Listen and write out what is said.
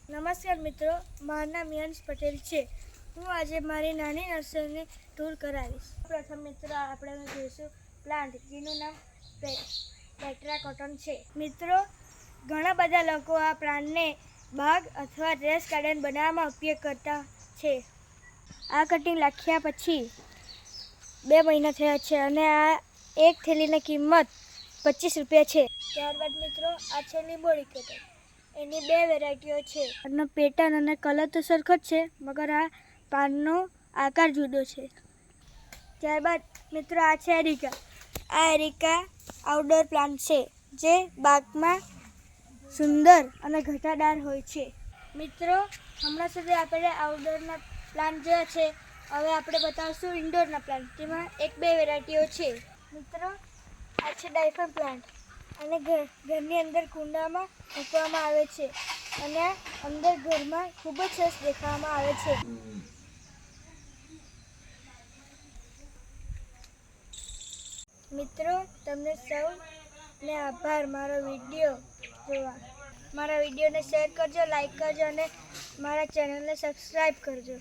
નમસ્કાર મિત્રો, મારું નામ યંશ પટેલ છે. હું આજે મારી નાની નર્સરીની ટૂર કરાવીશ. પ્રથમ મિત્રો આપણે જોઈશું પ્લાન્ટ, જેનું નામ પેટ્રા કોટન છે. મિત્રો, ઘણા બધા લોકો આ પ્લાન્ટને બાગ અથવા ટેરેસ ગાર્ડન બનાવવામાં ઉપયોગ કરતા છે. આ કટિંગ નાખ્યા પછી 2 મહિના થયા છે અને આ એક થેલીની કિંમત 25 રૂપિયા છે. ત્યારબાદ મિત્રો આ છે લીંબોળી કોટન. એની 2 વેરાયટીઓ છે. એનો પેટર્ન અને કલર તો સરખો જ છે, મગર આ પાનનો આકાર જુદો છે. ત્યારબાદ મિત્રો આ છે એરિકા. આ એરિકા આઉટડોર પ્લાન્ટ છે, જે બાગમાં સુંદર અને ઘટાદાર હોય છે. મિત્રો, હમણાં સુધી આપણે આઉટડોરના પ્લાન્ટ જોયા છે. હવે આપણે બતાવશું ઇન્ડોરના પ્લાન્ટ. તેમાં 1-2 વેરાયટીઓ છે. મિત્રો, આ છે ડાયફન પ્લાન્ટ. અને ઘરની અંદર કુંડામાં મૂકવામાં આવે છે અને અંદર ઘરમાં ખૂબ જ સરસ દેખાવામાં આવે છે. મિત્રો, તમને સૌને આભાર મારો વિડીયો જોવા. મારા વિડીયોને શેર કરજો, લાઈક કરજો અને મારા ચેનલને સબસ્ક્રાઈબ કરજો.